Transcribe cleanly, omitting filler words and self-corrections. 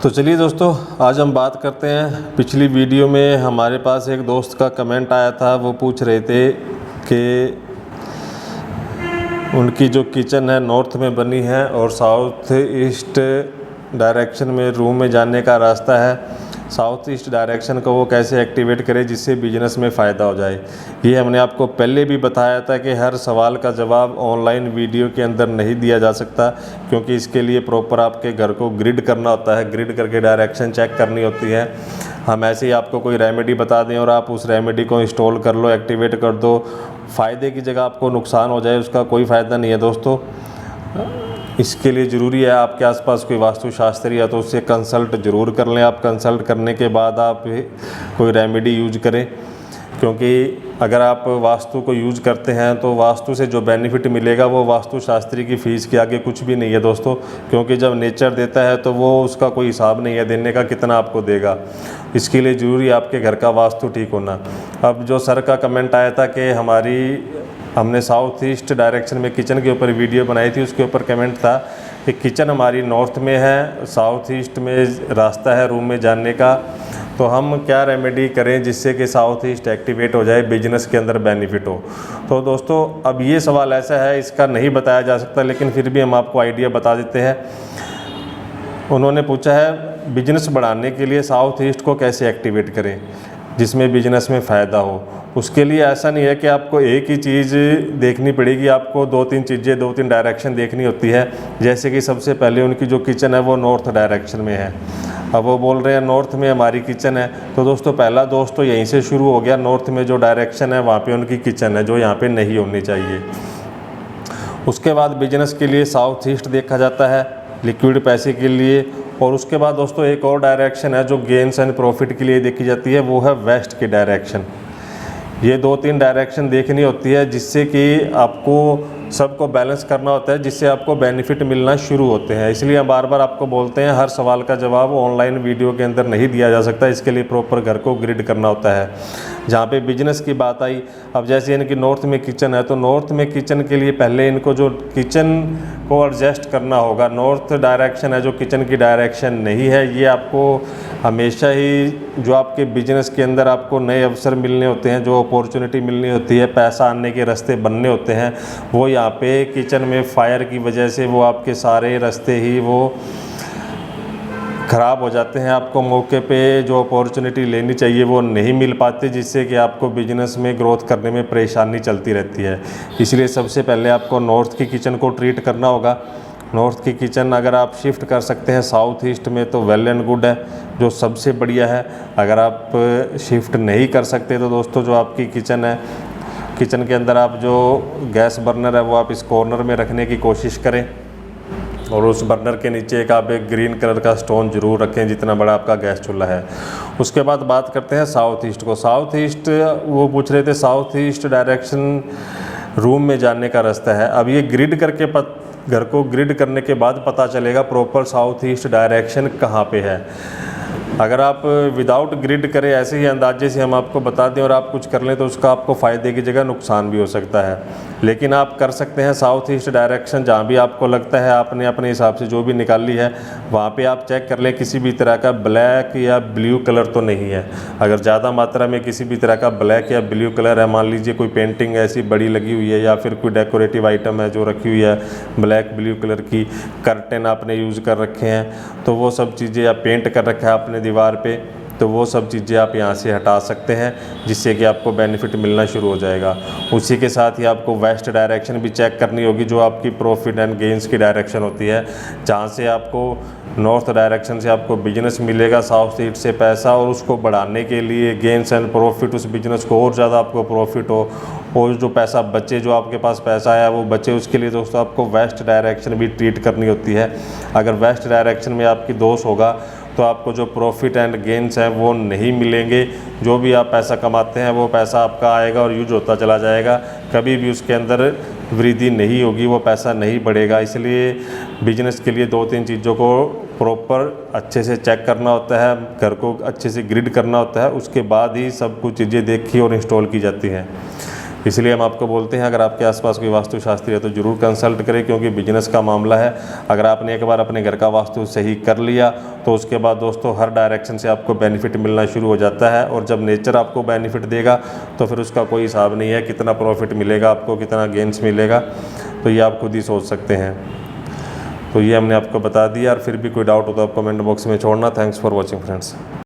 तो चलिए दोस्तों, आज हम बात करते हैं। पिछली वीडियो में हमारे पास एक दोस्त का कमेंट आया था। वो पूछ रहे थे कि उनकी जो किचन है नॉर्थ में बनी है और साउथ ईस्ट डायरेक्शन में रूम में जाने का रास्ता है। साउथ ईस्ट डायरेक्शन को वो कैसे एक्टिवेट करें जिससे बिजनेस में फ़ायदा हो जाए। ये हमने आपको पहले भी बताया था कि हर सवाल का जवाब ऑनलाइन वीडियो के अंदर नहीं दिया जा सकता, क्योंकि इसके लिए प्रॉपर आपके घर को ग्रिड करना होता है, ग्रिड करके डायरेक्शन चेक करनी होती है। हम ऐसे ही आपको कोई रेमेडी बता दें और आप उस रेमेडी को इंस्टॉल कर लो, एक्टिवेट कर दो, फ़ायदे की जगह आपको नुकसान हो जाए, उसका कोई फ़ायदा नहीं है दोस्तों। इसके लिए ज़रूरी है आपके आसपास कोई वास्तुशास्त्री है तो उससे कंसल्ट ज़रूर कर लें। आप कंसल्ट करने के बाद आप कोई रेमेडी यूज करें, क्योंकि अगर आप वास्तु को यूज़ करते हैं तो वास्तु से जो बेनिफिट मिलेगा वो वास्तुशास्त्री की फ़ीस के आगे कुछ भी नहीं है दोस्तों। क्योंकि जब नेचर देता है तो वो उसका कोई हिसाब नहीं है देने का, कितना आपको देगा। इसके लिए ज़रूरी है आपके घर का वास्तु ठीक होना। अब जो सर का कमेंट आया था कि हमने साउथ ईस्ट डायरेक्शन में किचन के ऊपर वीडियो बनाई थी, उसके ऊपर कमेंट था कि किचन हमारी नॉर्थ में है, साउथ ईस्ट में रास्ता है रूम में जाने का, तो हम क्या रेमेडी करें जिससे कि साउथ ईस्ट एक्टिवेट हो जाए, बिजनेस के अंदर बेनिफिट हो। तो दोस्तों, अब ये सवाल ऐसा है, इसका नहीं बताया जा सकता, लेकिन फिर भी हम आपको आइडिया बता देते हैं। उन्होंने पूछा है बिजनेस बढ़ाने के लिए साउथ ईस्ट को कैसे एक्टिवेट करें जिसमें बिजनेस में फ़ायदा हो। उसके लिए ऐसा नहीं है कि आपको एक ही चीज़ देखनी पड़ेगी, आपको दो तीन डायरेक्शन देखनी होती है। जैसे कि सबसे पहले उनकी जो किचन है वो नॉर्थ डायरेक्शन में है। अब वो बोल रहे हैं नॉर्थ में हमारी किचन है, तो दोस्तों पहला दोस्त तो यहीं से शुरू हो गया। नॉर्थ में जो डायरेक्शन है वहाँ पे उनकी किचन है, जो यहाँ पे नहीं होनी चाहिए। उसके बाद बिजनेस के लिए साउथ ईस्ट देखा जाता है, लिक्विड पैसे के लिए। और उसके बाद दोस्तों एक और डायरेक्शन है जो गेन्स एंड प्रॉफिट के लिए देखी जाती है, वो है वेस्ट की डायरेक्शन। ये 2-3 डायरेक्शन देखनी होती है जिससे कि आपको सबको बैलेंस करना होता है, जिससे आपको बेनिफिट मिलना शुरू होते हैं। इसलिए हम बार बार आपको बोलते हैं हर सवाल का जवाब ऑनलाइन वीडियो के अंदर नहीं दिया जा सकता। इसके लिए प्रॉपर घर को ग्रिड करना होता है। जहाँ पे बिजनेस की बात आई, अब जैसे इनकी नॉर्थ में किचन है तो नॉर्थ में किचन के लिए पहले इनको जो किचन को एडजस्ट करना होगा। नॉर्थ डायरेक्शन है जो किचन की डायरेक्शन नहीं है। ये आपको हमेशा ही जो आपके बिजनेस के अंदर आपको नए अवसर मिलने होते हैं, जो अपॉर्चुनिटी मिलनी होती है, पैसा आने के रास्ते बनने होते हैं, वो यहाँ पे किचन में फायर की वजह से वो आपके सारे रास्ते ही वो ख़राब हो जाते हैं। आपको मौके पे जो अपॉर्चुनिटी लेनी चाहिए वो नहीं मिल पाती, जिससे कि आपको बिजनेस में ग्रोथ करने में परेशानी चलती रहती है। इसलिए सबसे पहले आपको नॉर्थ की किचन को ट्रीट करना होगा। नॉर्थ की किचन अगर आप शिफ्ट कर सकते हैं साउथ ईस्ट में तो वेल एंड गुड है, जो सबसे बढ़िया है। अगर आप शिफ्ट नहीं कर सकते तो दोस्तों जो आपकी किचन है, किचन के अंदर आप जो गैस बर्नर है वो आप इस कॉर्नर में रखने की कोशिश करें, और उस बर्नर के नीचे एक ग्रीन कलर का स्टोन ज़रूर रखें जितना बड़ा आपका गैस चूल्हा है। उसके बाद बात करते हैं साउथ ईस्ट को। साउथ ईस्ट वो पूछ रहे थे साउथ ईस्ट डायरेक्शन रूम में जाने का रास्ता है। अब ये ग्रिड करके घर को ग्रिड करने के बाद पता चलेगा प्रॉपर साउथ ईस्ट डायरेक्शन कहाँ पे है। अगर आप विदाउट ग्रिड करें, ऐसे ही अंदाजे से हम आपको बता दें और आप कुछ कर लें तो उसका आपको फ़ायदे की जगह नुकसान भी हो सकता है। लेकिन आप कर सकते हैं साउथ ईस्ट डायरेक्शन जहाँ भी आपको लगता है आपने अपने हिसाब से जो भी निकाल ली है वहाँ पे आप चेक कर लें किसी भी तरह का ब्लैक या ब्लू कलर तो नहीं है। अगर ज़्यादा मात्रा में किसी भी तरह का ब्लैक या ब्लू कलर है, मान लीजिए कोई पेंटिंग ऐसी बड़ी लगी हुई है या फिर कोई डेकोरेटिव आइटम है जो रखी हुई है ब्लैक ब्लू कलर की, कर्टेन आपने यूज़ कर रखे हैं, तो वो सब चीज़ें या पेंट कर रखा है आपने दीवार पे, तो वो सब चीज़ें आप यहाँ से हटा सकते हैं जिससे कि आपको बेनिफिट मिलना शुरू हो जाएगा। उसी के साथ ही आपको वेस्ट डायरेक्शन भी चेक करनी होगी जो आपकी प्रॉफिट एंड गेंस की डायरेक्शन होती है, जहाँ से आपको नॉर्थ डायरेक्शन से आपको बिजनेस मिलेगा साउथ ईस्ट से पैसा, और उसको बढ़ाने के लिए गेंस एंड प्रॉफिट, उस बिजनेस को और ज़्यादा आपको प्रॉफिट हो और जो पैसा बचे, जो आपके पास पैसा आया वो बचे, उसके लिए दोस्तों आपको वेस्ट डायरेक्शन भी ट्रीट करनी होती है। अगर वेस्ट डायरेक्शन में आपकी दोष होगा तो आपको जो प्रॉफिट एंड गेंस हैं वो नहीं मिलेंगे। जो भी आप पैसा कमाते हैं वो पैसा आपका आएगा और यूज होता चला जाएगा, कभी भी उसके अंदर वृद्धि नहीं होगी, वो पैसा नहीं बढ़ेगा। इसलिए बिजनेस के लिए 2-3 चीज़ों को प्रॉपर अच्छे से चेक करना होता है, घर को अच्छे से ग्रिड करना होता है, उसके बाद ही सब कुछ चीज़ें देखी और इंस्टॉल की जाती हैं। इसलिए हम आपको बोलते हैं अगर आपके आसपास कोई वास्तुशास्त्री है तो ज़रूर कंसल्ट करें, क्योंकि बिजनेस का मामला है। अगर आपने एक बार अपने घर का वास्तु सही कर लिया तो उसके बाद दोस्तों हर डायरेक्शन से आपको बेनिफिट मिलना शुरू हो जाता है। और जब नेचर आपको बेनिफिट देगा तो फिर उसका कोई हिसाब नहीं है, कितना प्रॉफिट मिलेगा आपको, कितना गेंस मिलेगा, तो ये आप खुद ही सोच सकते हैं। तो ये हमने आपको बता दिया। और फिर भी कोई डाउट हो तो आप कमेंट बॉक्स में छोड़ना। Thanks for watching friends.